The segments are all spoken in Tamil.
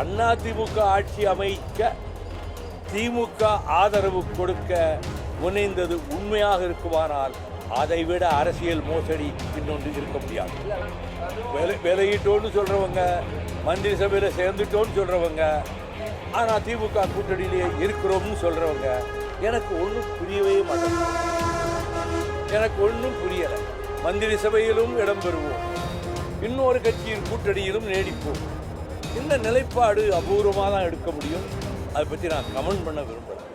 அதிமுக ஆட்சி அமைக்க திமுக ஆதரவு கொடுக்க முனைந்தது உண்மையாக இருக்குமானால் அதைவிட அரசியல் மோசடி இன்னொன்று இருக்க முடியாது. விலகிட்டோன்னு சொல்றவங்க, மந்திரி சபையில் சேர்ந்துட்டோன்னு சொல்றவங்க, ஆனால் திமுக கூட்டணியிலேயே இருக்கிறோம்னு சொல்றவங்க எனக்கு ஒன்றும் புரியவே மாட்டேங்குது. எனக்கு ஒன்றும் புரியலை. மந்திரி சபையிலும் இடம்பெறுவோம், இன்னொரு கட்சியின் கூட்டணியிலும் நீடிப்போம். இந்த நிலைப்பாடு அபூர்வமாக தான் எடுக்க முடியும். அதை பற்றி நான் கமெண்ட் பண்ண விரும்புகிறேன்.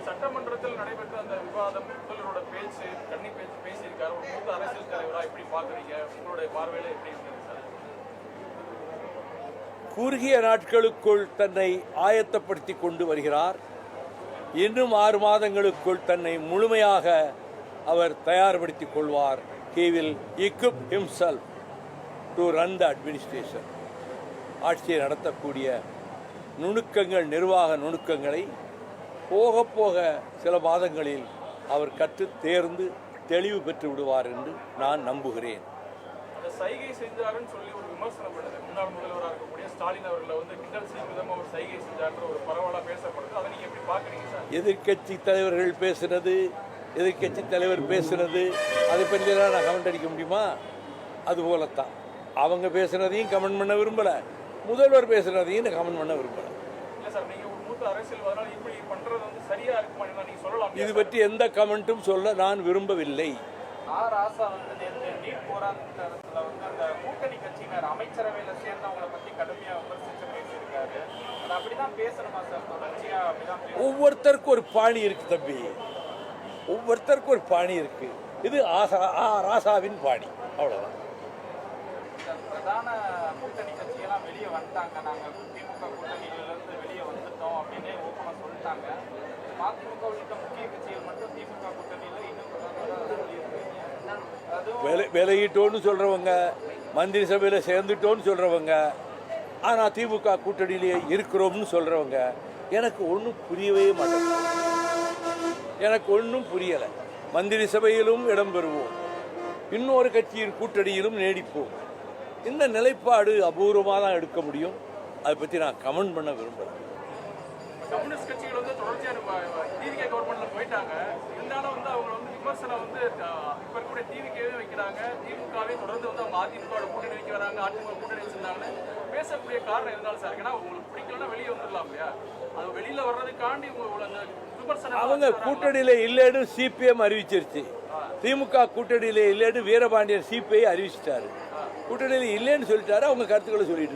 சட்டமன்றத்தில் நடைபெற்ற அந்த விவாதம், முதல்வரோட பேச்சு, கண்ணி பேச்சு பேசியிருக்காரு. ஒரு மூத்த அரசியல் தலைவராக எப்படி பார்க்குறீங்க? உங்களுடைய பார்வையில் எப்படி இருந்தது சார்? குறுகிய நாட்களுக்குள் தன்னை ஆயத்தப்படுத்தி கொண்டு வருகிறார். இன்னும் 6 மாதங்களுக்குள் தன்னை முழுமையாக அவர் தயார்படுத்திக் கொள்வார். He will equip himself to run the administration. ஆட்சியை நடத்தக்கூடிய நுணுக்கங்கள், நிர்வாக நுணுக்கங்களை போக போக சில மாதங்களில் அவர் கற்று தேர்ந்து தெளிவு பெற்று விடுவார் என்று நான் நம்புகிறேன். அந்த சைகை செஞ்சாருன்னு சொல்லி ஒரு விமர்சனம் பண்ணுது. முன்னாள் முதல்வராக இருக்கக்கூடிய ஸ்டாலின் அவர்களை கிண்டல் செய்யும் விதமாக ஒரு சைகை செஞ்சாருன்ற ஒரு பரவலாக பேசப்படுது. அதை நீங்கள் எப்படி பார்க்குறீங்க சார்? எதிர்கட்சி தலைவர்கள் பேசுனது, எதிர்கட்சி தலைவர் பேசுனது, அதை பற்றியெல்லாம் நான் கமெண்ட் அடிக்க முடியுமா? அதுபோலத்தான் அவங்க பேசுனதையும் கமெண்ட் பண்ண விரும்பலை, முதல்வர் பேசுனதையும் நான் கமெண்ட் பண்ண விரும்பலை. இல்லை சார், நீங்கள் ஒரு மூத்த அரசியல்வாதினால இப்படி பண்ணுறது சரியாக இருக்குமா நீங்கள் சொல்லலாம். இது பற்றி எந்த கமெண்ட்டும் சொல்ல நான் விரும்பவில்லை. ராசா நீட் போராட்டத்தில் அந்த கூட்டணி கட்சியினர் அமைச்சரவையில் சேர்ந்தவங்களை பற்றி கடுமையாக விமர்சித்து பேசியிருக்காரு. அது அப்படிதான் பேசணுமா சார்? தொடர்ச்சியாக அப்படிதான் ஒவ்வொருத்தருக்கும் ஒரு பாணி இருக்கு தம்பி, ஒவ்வொருத்தருக்கும் ஒரு பாணி இருக்கு. இது ராசாவின் பாணி, அவ்வளவுதான். பிரதான கூட்டணி கட்சியெல்லாம் வெளியே வந்துட்டாங்க. நாங்கள் திமுக கூட்டணியிலிருந்து வெளியே வந்துட்டோம் அப்படின்னு ஓப்பனாக சொல்லிட்டாங்க. மதிமுக உள்ளிட்ட முக்கிய கட்சிகள் மட்டும் திமுக கூட்டணியில் இன்னும் விலகிட்டோன்னு சொல்றவங்க, மந்திரி சபையில் சேர்ந்துட்டோன்னு சொல்றவங்க, ஆனால் திமுக கூட்டணியிலேயே இருக்கிறோம்னு சொல்றவங்க எனக்கு ஒன்றும் புரியவே மாட்டேங்குது. எனக்கு ஒன்றும் புரியலை. மந்திரி சபையிலும் இடம்பெறுவோம், இன்னொரு கட்சியின் கூட்டணியிலும் நீடிப்போம். இந்த நிலைப்பாடு அபூர்வமாக தான் எடுக்க முடியும். அதை பற்றி நான் கமெண்ட் பண்ண விரும்புகிறேன். கம்யூனிஸ்ட் கட்சிகள் தொடர்ச்சியாக டிவிகே கவர்மெண்ட்ல போயிட்டாங்க. இருந்தாலும் அவங்க விமர்சனம் இப்போ இருக்கக்கூடிய டிவிகேவே வைக்கிறாங்க. திமுகவே தொடர்ந்து அவங்க அதிமுக கூட்டணி வைக்க வராங்க, அதிமுக கூட்டணி வச்சிருந்தாங்கன்னு பேசக்கூடிய காரணம் இருந்தாலும் சார், ஏன்னா உங்களுக்கு பிடிக்கலன்னா வெளியே வந்துடலாம் இல்லையா? அது வெளியில வர்றதுக்காண்டி அந்த விமர்சனம். அவங்க கூட்டணியில இல்லைன்னு சிபிஎம் அறிவிச்சிருச்சு. திமுக கூட்டணியில இல்லைன்னு வீரபாண்டியன் சிபிஐ அறிவிச்சிட்டாரு. கூட்டணியில இல்லைன்னு சொல்லிட்டாரு. அவங்க கருத்துக்களை சொல்லிட்டு